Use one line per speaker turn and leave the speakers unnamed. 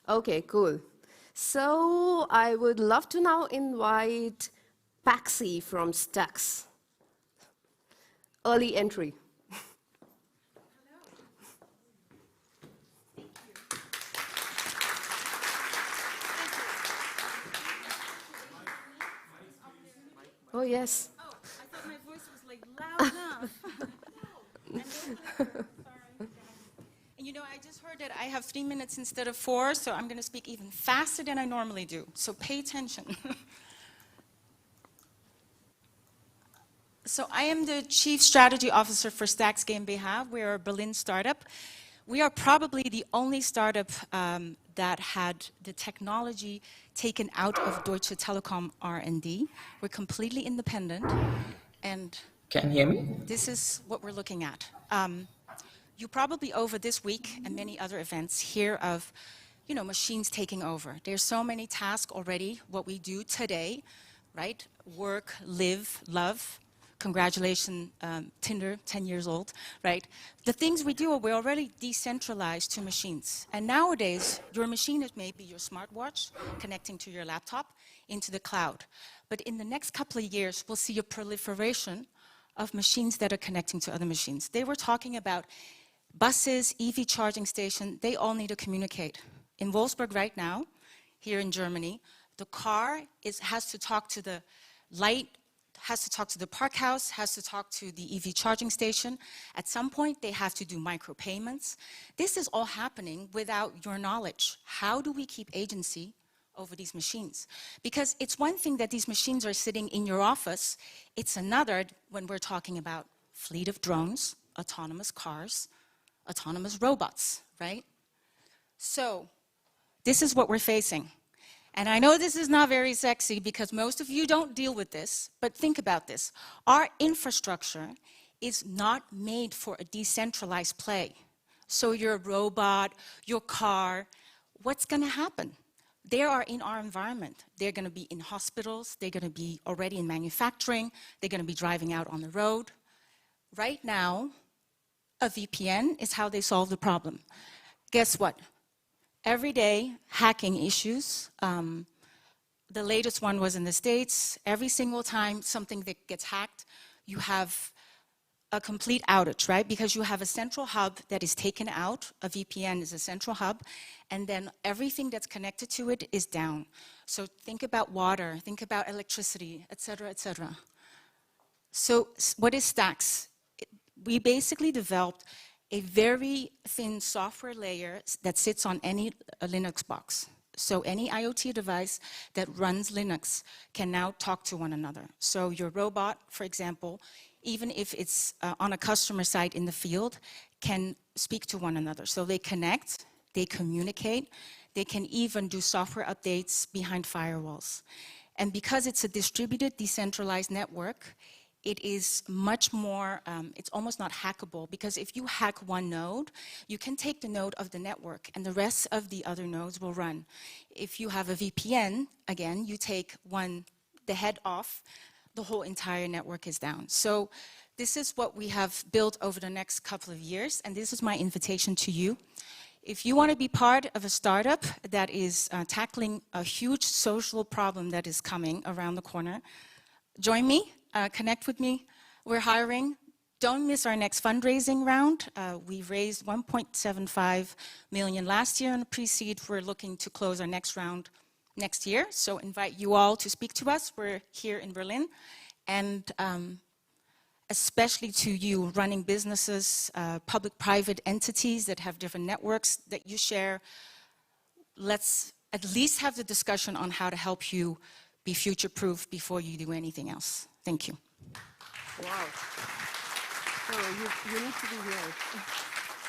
Okay, cool. So I would love to now invite Paxi from Staex. Early entry. Oh, yes.
Oh, I thought my voice was like loud enough. And you know, I just heard that I have 3 minutes instead of 4, so I'm going to speak even faster than I normally do. So pay attention. So I am the Chief Strategy Officer for Staex GmbH. We are a Berlin startup. We are probably the only startup that had the technology taken out of Deutsche Telekom R&D. We're completely independent, and
Can you hear me?
this is what we're looking at. You probably over this week and many other events hear of, you know, machines taking over. There's so many tasks already, what we do today, right? Work, live, love. Congratulations, Tinder, 10 years old, right? The things we do, we're already decentralized to machines. And nowadays, your machine is maybe your smartwatch connecting to your laptop into the cloud. But in the next couple of years, we'll see a proliferation of machines that are connecting to other machines. They were talking about buses, EV charging station, they all need to communicate. In Wolfsburg right now, here in Germany, the car has to talk to the light, has to talk to the park house, has to talk to the EV charging station. At some point, they have to do micropayments. This is all happening without your knowledge. How do we keep agency over these machines? Because it's one thing that these machines are sitting in your office. It's another when we're talking about fleet of drones, autonomous cars, autonomous robots, right? So this is what we're facing. And I know this is not very sexy because most of you don't deal with this, but think about this. Our infrastructure is not made for a decentralized play. So your robot, your car, what's going to happen? They are in our environment. They're going to be in hospitals. They're going to be already in manufacturing. They're going to be driving out on the road. Right now, a VPN is how they solve the problem. Guess what? Every day, hacking issues. The latest one was in the States. Every single time something that gets hacked, you have a complete outage, right? Because you have a central hub that is taken out. A VPN is a central hub. And then everything that's connected to it is down. So think about water, think about electricity, et cetera, et cetera. So what is Staex? We basically developed a very thin software layer that sits on any Linux box. So any IoT device that runs Linux can now talk to one another. So your robot, for example, even if it's on a customer site in the field, can speak to one another. So they connect, they communicate, they can even do software updates behind firewalls. And because it's a distributed, decentralized network, it is much more, it's almost not hackable, because if you hack one node, you can take the node of the network and the rest of the other nodes will run. If you have a VPN, again, you take the head off, the whole entire network is down. So this is what we have built over the next couple of years, and this is my invitation to you. If you want to be part of a startup that is tackling a huge social problem that is coming around the corner, join me. Connect with me. We're hiring. Don't miss our next fundraising round. We raised 1.75 million last year in the pre-seed. We're looking to close our next round next year. So invite you all to speak to us. We're here in Berlin. And especially to you running businesses, public-private entities that have different networks that you share, let's at least have the discussion on how to help you be future-proof before you do anything else. Thank you.
Wow. Oh, you need to be here.